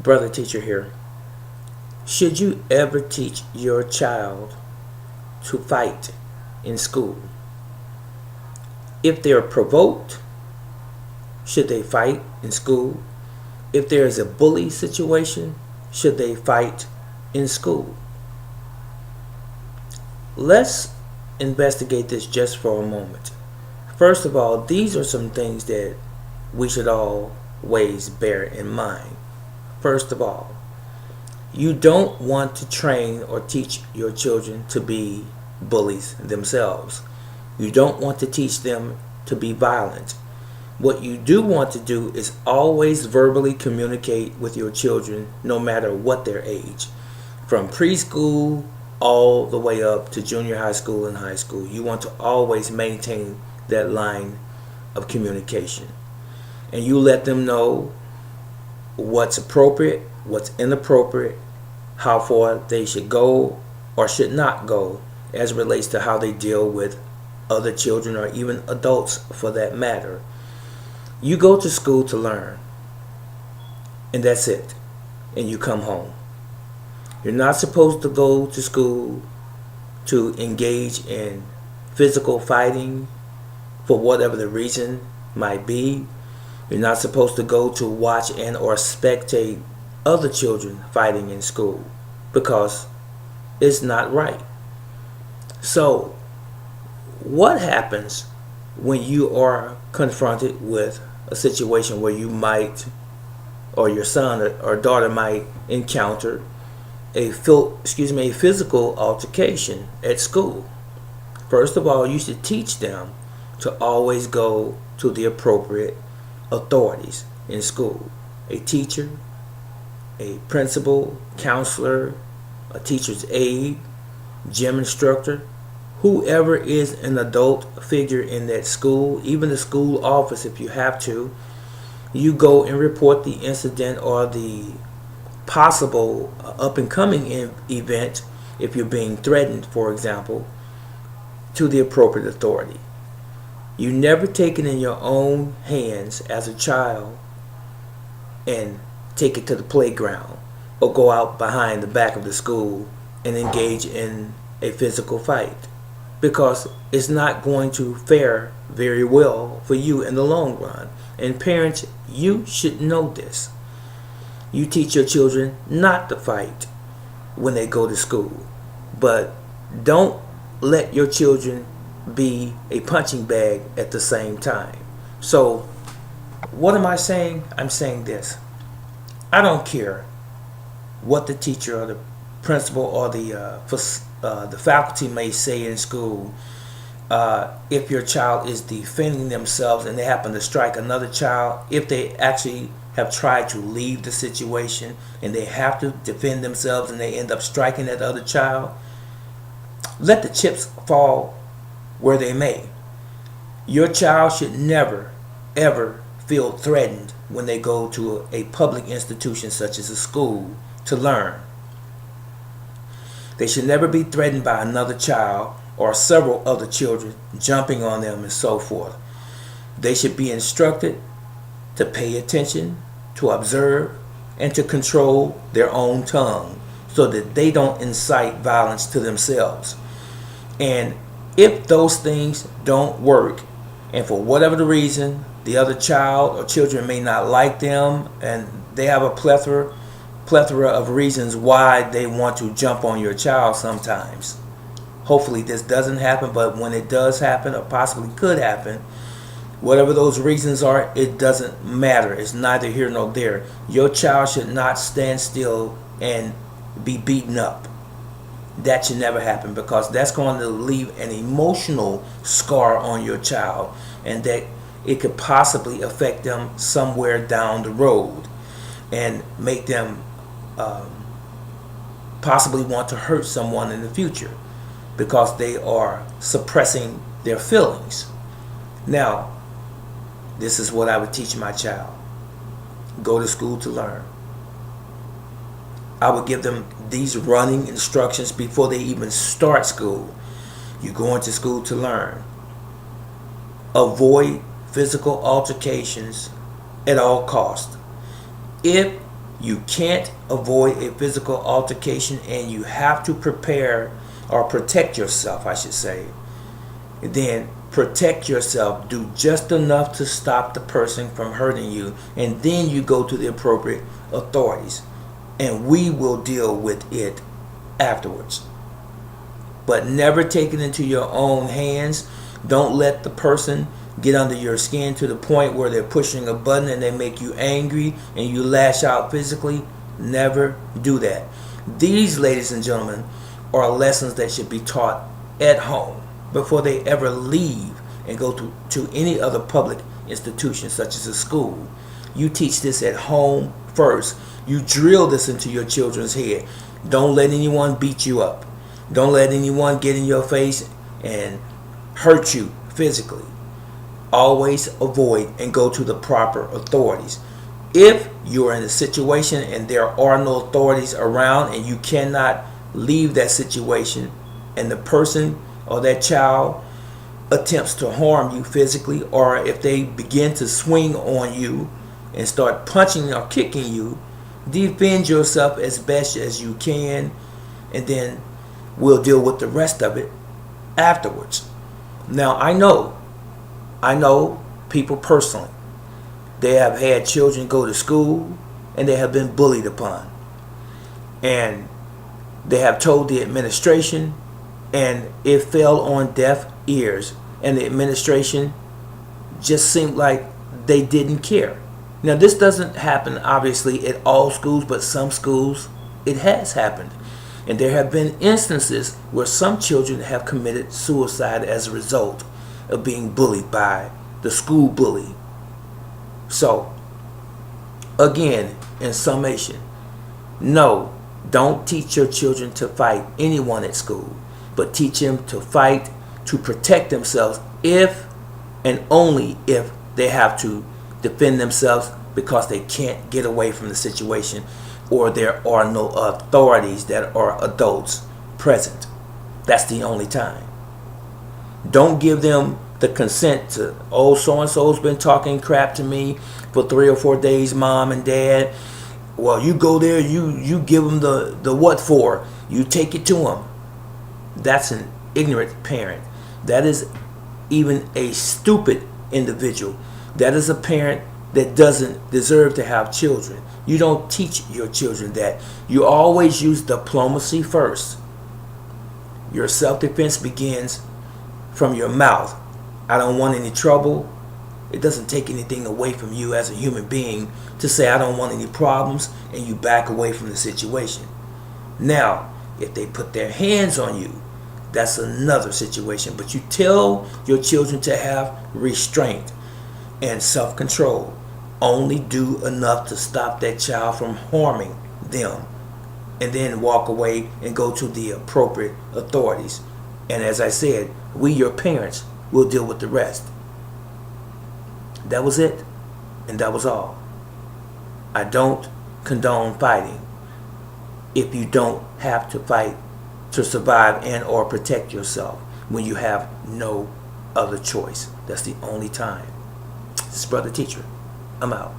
Brother teacher here. Should you ever teach your child to fight in school? If they're provoked, should they fight in school? If there is a bully situation, should they fight in school? Let's investigate this just for a moment. First of all, these are some things that we should always bear in mind. First of all, you don't want to train or teach your children to be bullies themselves. You don't want to teach them to be violent. What you do want to do is always verbally communicate with your children, no matter what their age. From preschool all the way up to junior high school and high school, you want to always maintain that line of communication. And you let them know what's appropriate, what's inappropriate, how far they should go or should not go as it relates to how they deal with other children or even adults for that matter. You go to school to learn, and that's it, and you come home. You're not supposed to go to school to engage in physical fighting for whatever the reason might be. You're not supposed to go to watch and or spectate other children fighting in school because it's not right. So, what happens when you are confronted with a situation where you might, or your son or daughter might encounter a physical altercation at school? First of all, you should teach them to always go to the appropriate authorities in school. A teacher, a principal, counselor, a teacher's aide, gym instructor, whoever is an adult figure in that school, even the school office if you have to. You go and report the incident or the possible up and coming event, if you're being threatened, for example, to the appropriate authority. You never take it in your own hands as a child and take it to the playground or go out behind the back of the school and engage in a physical fight, because it's not going to fare very well for you in the long run. And parents, you should know this. You teach your children not to fight when they go to school, but don't let your children be a punching bag at the same time. So, what am I saying? I'm saying this. I don't care what the teacher or the principal or the faculty may say in school. If your child is defending themselves and they happen to strike another child, if they actually have tried to leave the situation and they have to defend themselves and they end up striking that other child, let the chips fall where they may. Your child should never, ever feel threatened when they go to a public institution such as a school to learn. They should never be threatened by another child or several other children jumping on them and so forth. They should be instructed to pay attention, to observe, and to control their own tongue so that they don't incite violence to themselves. And if those things don't work, and for whatever the reason, the other child or children may not like them, and they have a plethora of reasons why they want to jump on your child sometimes. Hopefully this doesn't happen, but when it does happen, or possibly could happen, whatever those reasons are, it doesn't matter. It's neither here nor there. Your child should not stand still and be beaten up. That should never happen, because that's going to leave an emotional scar on your child, and that it could possibly affect them somewhere down the road and make them possibly want to hurt someone in the future because they are suppressing their feelings. Now, this is what I would teach my child. Go to school to learn. I would give them these running instructions before they even start school. You're going to school to learn. Avoid physical altercations at all costs. If You can't avoid a physical altercation, and you have to prepare or protect yourself, I should say. And then protect yourself. Do just enough to stop the person from hurting you, and then you go to the appropriate authorities, and we will deal with it afterwards. But never take it into your own hands. Don't let the person get under your skin to the point where they're pushing a button and they make you angry and you lash out physically. Never do that. These, ladies and gentlemen, are lessons that should be taught at home before they ever leave and go to any other public institution such as a school. You teach this at home first. You drill this into your children's head. Don't let anyone beat you up. Don't let anyone get in your face and hurt you physically. Always avoid and go to the proper authorities. If you are in a situation and there are no authorities around and you cannot leave that situation, and the person or that child attempts to harm you physically, or if they begin to swing on you and start punching or kicking you, defend yourself as best as you can, and then we'll deal with the rest of it afterwards. Now, I know people personally. They have had children go to school and they have been bullied upon. And they have told the administration, and it fell on deaf ears. And the administration just seemed like they didn't care. Now, this doesn't happen obviously at all schools, but some schools it has happened. And there have been instances where some children have committed suicide as a result of being bullied by the school bully. So, again, in summation, no, don't teach your children to fight anyone at school, but teach them to fight to protect themselves if and only if they have to defend themselves because they can't get away from the situation, or there are no authorities that are adults present. That's the only time. Don't give them the consent to, oh, so-and-so's been talking crap to me for 3 or 4 days, mom and dad. Well, you go there, you give them the what for. You take it to them. That's an ignorant parent. That is even a stupid individual. That is a parent that doesn't deserve to have children. You don't teach your children that. You always use diplomacy first. Your self-defense begins from your mouth. I don't want any trouble. It doesn't take anything away from you as a human being to say I don't want any problems, and you back away from the situation. Now, if they put their hands on you, that's another situation. But you tell your children to have restraint and self-control. Only do enough to stop that child from harming them, and then walk away and go to the appropriate authorities. And as I said, we, your parents, will deal with the rest. That was it, and that was all. I don't condone fighting if you don't have to fight to survive and or protect yourself when you have no other choice. That's the only time. This is Brother Teacher. I'm out.